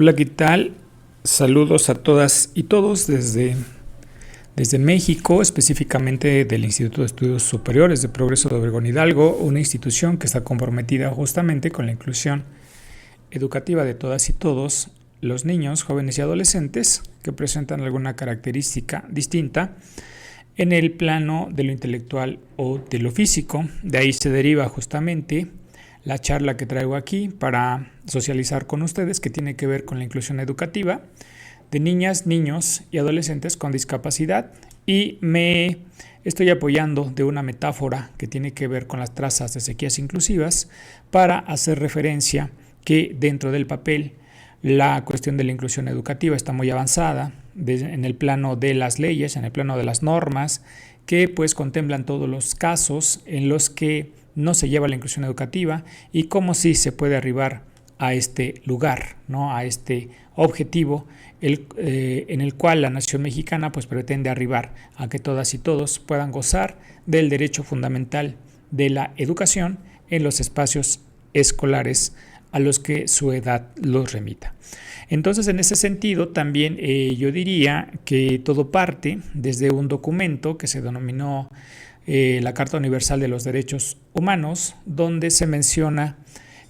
Hola, ¿qué tal? Saludos a todas y todos desde México, específicamente del Instituto de Estudios Superiores de Progreso de Obregón Hidalgo, una institución que está comprometida justamente con la inclusión educativa de todas y todos los niños, jóvenes y adolescentes que presentan alguna característica distinta en el plano de lo intelectual o de lo físico. De ahí se deriva justamente la charla que traigo aquí para socializar con ustedes, que tiene que ver con la inclusión educativa de niñas, niños y adolescentes con discapacidad, y me estoy apoyando de una metáfora que tiene que ver con las trazas de sequías inclusivas para hacer referencia que dentro del papel la cuestión de la inclusión educativa está muy avanzada en el plano de las leyes, en el plano de las normas, que pues contemplan todos los casos en los que no se lleva la inclusión educativa y cómo sí se puede arribar a este lugar, ¿no? A este objetivo en el cual la nación mexicana pues pretende arribar a que todas y todos puedan gozar del derecho fundamental de la educación en los espacios escolares a los que su edad los remita. Entonces, en ese sentido, también yo diría que todo parte desde un documento que se denominó la Carta Universal de los Derechos Humanos, donde se menciona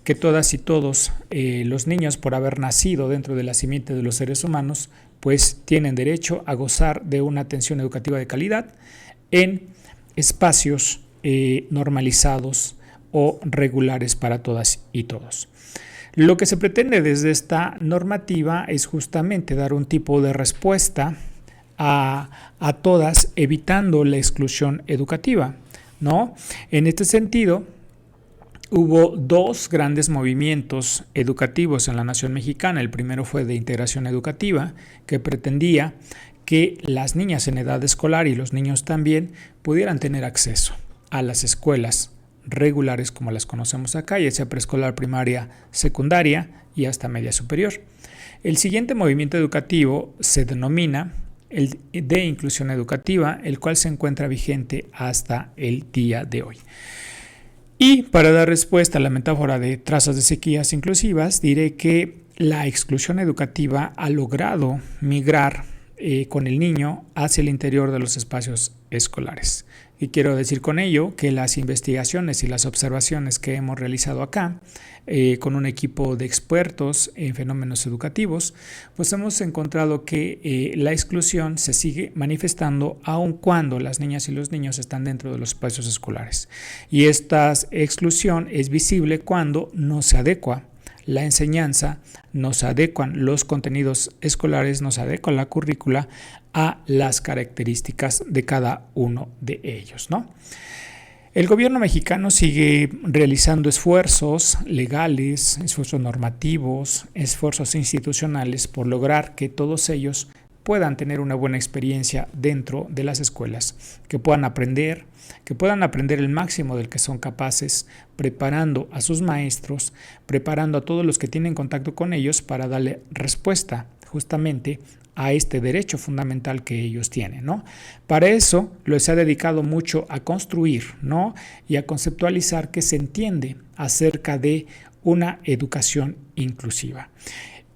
que todas y todos los niños, por haber nacido dentro de la simiente de los seres humanos, pues tienen derecho a gozar de una atención educativa de calidad en espacios normalizados o regulares para todas y todos. Lo que se pretende desde esta normativa es justamente dar un tipo de respuesta a todas, evitando la exclusión educativa, ¿no? En este sentido, hubo dos grandes movimientos educativos en la nación mexicana. El primero fue de integración educativa, que pretendía que las niñas en edad escolar y los niños también pudieran tener acceso a las escuelas regulares como las conocemos acá, ya sea preescolar, primaria, secundaria y hasta media superior. El siguiente movimiento educativo se denomina el de inclusión educativa, el cual se encuentra vigente hasta el día de hoy. Y para dar respuesta a la metáfora de trazas de sequías inclusivas, diré que la exclusión educativa ha logrado migrar con el niño hacia el interior de los espacios escolares. Y quiero decir con ello que las investigaciones y las observaciones que hemos realizado acá con un equipo de expertos en fenómenos educativos, pues hemos encontrado que la exclusión se sigue manifestando aun cuando las niñas y los niños están dentro de los espacios escolares. Y esta exclusión es visible cuando no se adecua la enseñanza, nos adecuan los contenidos escolares, nos adecuan la currícula a las características de cada uno de ellos, ¿no? El gobierno mexicano sigue realizando esfuerzos legales, esfuerzos normativos, esfuerzos institucionales por lograr que todos ellos puedan tener una buena experiencia dentro de las escuelas, que puedan aprender el máximo del que son capaces, preparando a sus maestros, preparando a todos los que tienen contacto con ellos para darle respuesta justamente a este derecho fundamental que ellos tienen, ¿no? Para eso se ha dedicado mucho a construir, ¿no? Y a conceptualizar qué se entiende acerca de una educación inclusiva.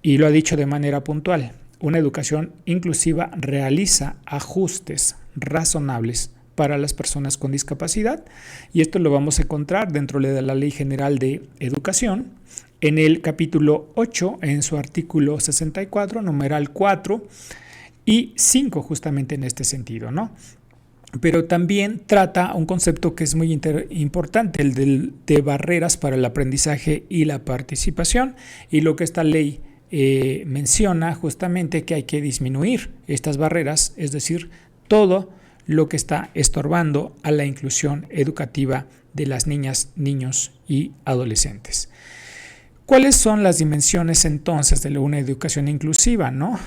Y lo ha dicho de manera puntual. Una educación inclusiva realiza ajustes razonables para las personas con discapacidad, y esto lo vamos a encontrar dentro de la Ley General de Educación, en el capítulo 8, en su artículo 64, numeral 4 y 5, justamente en este sentido, ¿no? Pero también trata un concepto que es muy importante, el de barreras para el aprendizaje y la participación, y lo que esta ley menciona justamente que hay que disminuir estas barreras, es decir, todo lo que está estorbando a la inclusión educativa de las niñas, niños y adolescentes. ¿Cuáles son las dimensiones entonces de una educación inclusiva, ¿no?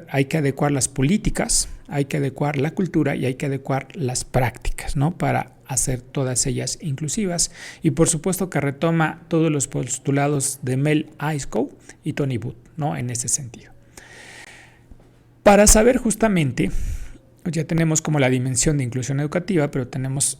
Hay que adecuar las políticas, hay que adecuar la cultura y hay que adecuar las prácticas, ¿no? Para hacer todas ellas inclusivas, y por supuesto que retoma todos los postulados de Mel Eiskow y Tony Booth, ¿no? En ese sentido. Para saber justamente, ya tenemos como la dimensión de inclusión educativa, pero tenemos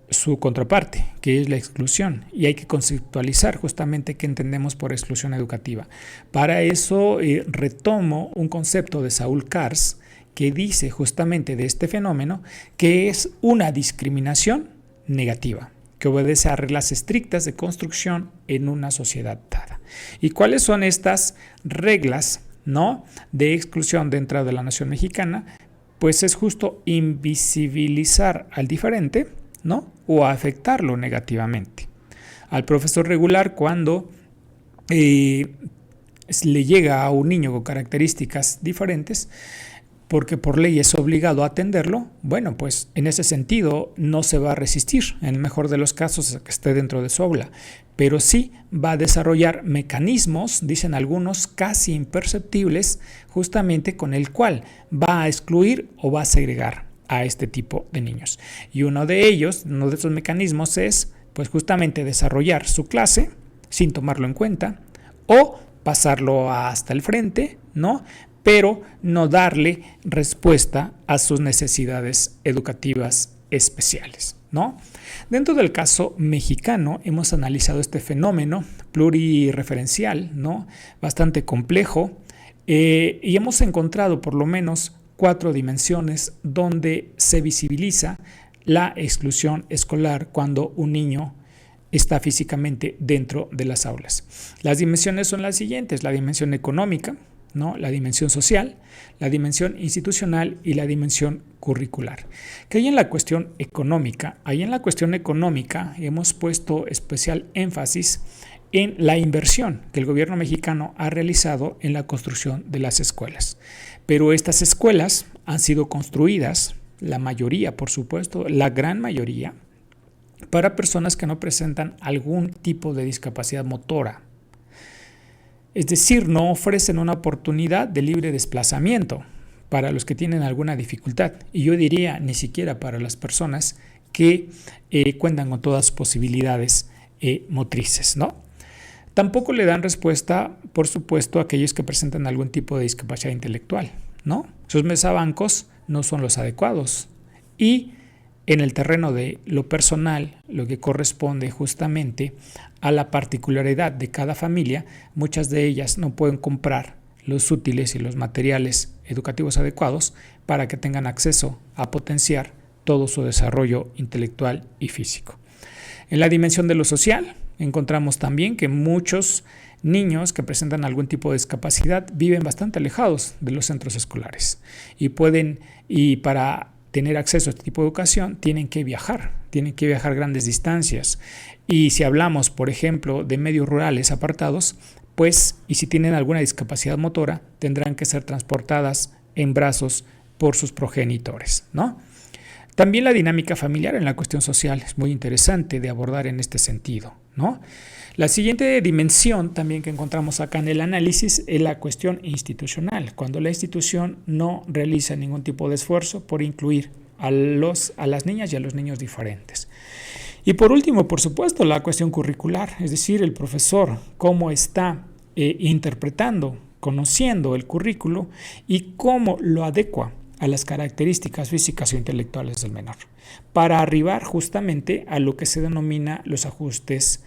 su contraparte, que es la exclusión, y hay que conceptualizar justamente qué entendemos por exclusión educativa. Para eso retomo un concepto de Saúl Cars que dice justamente de este fenómeno que es una discriminación negativa, que obedece a reglas estrictas de construcción en una sociedad dada. ¿Y cuáles son estas reglas, ¿no?, de exclusión dentro de la nación mexicana? Pues es justo invisibilizar al diferente, ¿no?, o afectarlo negativamente. Al profesor regular, cuando le llega a un niño con características diferentes, porque por ley es obligado a atenderlo, bueno, pues en ese sentido no se va a resistir, en el mejor de los casos, a que esté dentro de su aula, pero sí va a desarrollar mecanismos, dicen algunos, casi imperceptibles, justamente con el cual va a excluir o va a segregar a este tipo de niños. Y uno de esos mecanismos es, pues justamente desarrollar su clase sin tomarlo en cuenta o pasarlo hasta el frente, ¿no?, pero no darle respuesta a sus necesidades educativas especiales, ¿no? Dentro del caso mexicano hemos analizado este fenómeno plurireferencial, ¿no?, bastante complejo, y hemos encontrado por lo menos 4 dimensiones donde se visibiliza la exclusión escolar cuando un niño está físicamente dentro de las aulas. Las dimensiones son las siguientes: la dimensión económica, ¿no?, la dimensión social, la dimensión institucional y la dimensión curricular. ¿Qué hay en la cuestión económica? Ahí en la cuestión económica hemos puesto especial énfasis en la inversión que el gobierno mexicano ha realizado en la construcción de las escuelas. Pero estas escuelas han sido construidas, la mayoría, por supuesto, la gran mayoría, para personas que no presentan algún tipo de discapacidad motora. Es decir, no ofrecen una oportunidad de libre desplazamiento para los que tienen alguna dificultad. Y yo diría, ni siquiera para las personas que cuentan con todas las posibilidades motrices, ¿no? Tampoco le dan respuesta, por supuesto, a aquellos que presentan algún tipo de discapacidad intelectual, ¿no? Sus mesabancos no son los adecuados. Y en el terreno de lo personal, lo que corresponde justamente a la particularidad de cada familia, muchas de ellas no pueden comprar los útiles y los materiales educativos adecuados para que tengan acceso a potenciar todo su desarrollo intelectual y físico. En la dimensión de lo social, encontramos también que muchos niños que presentan algún tipo de discapacidad viven bastante alejados de los centros escolares y para tener acceso a este tipo de educación tienen que viajar grandes distancias. Y si hablamos, por ejemplo, de medios rurales apartados, pues, y si tienen alguna discapacidad motora, tendrán que ser transportadas en brazos por sus progenitores, ¿no? También la dinámica familiar en la cuestión social es muy interesante de abordar en este sentido, ¿no? La siguiente dimensión también que encontramos acá en el análisis es la cuestión institucional, cuando la institución no realiza ningún tipo de esfuerzo por incluir a las niñas y a los niños diferentes. Y por último, por supuesto, la cuestión curricular, es decir, el profesor, cómo está interpretando, conociendo el currículo y cómo lo adecua a las características físicas o intelectuales del menor, para arribar justamente a lo que se denomina los ajustes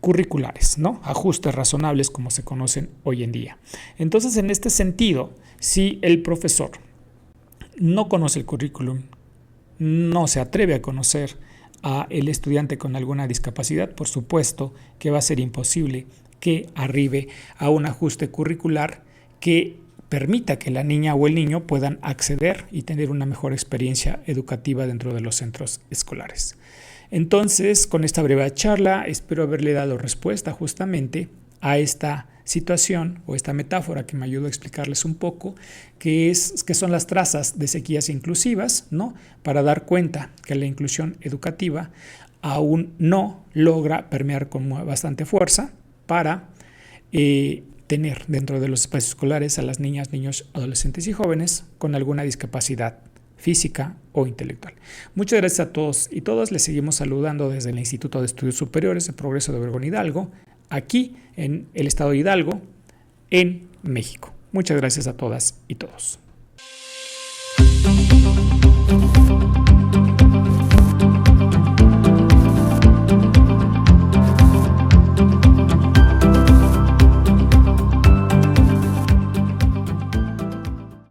curriculares, ¿no? Ajustes razonables, como se conocen hoy en día. Entonces, en este sentido, si el profesor no conoce el currículum, no se atreve a conocer a el estudiante con alguna discapacidad, por supuesto que va a ser imposible que arribe a un ajuste curricular que permita que la niña o el niño puedan acceder y tener una mejor experiencia educativa dentro de los centros escolares. Entonces, con esta breve charla, espero haberle dado respuesta justamente a esta situación o esta metáfora que me ayudó a explicarles un poco, que son las trazas de sequías inclusivas, ¿no? Para dar cuenta que la inclusión educativa aún no logra permear con bastante fuerza para tener dentro de los espacios escolares a las niñas, niños, adolescentes y jóvenes con alguna discapacidad física o intelectual. Muchas gracias a todos y todas. Les seguimos saludando desde el Instituto de Estudios Superiores de Progreso de Obregón Hidalgo, aquí en el estado de Hidalgo, en México. Muchas gracias a todas y todos.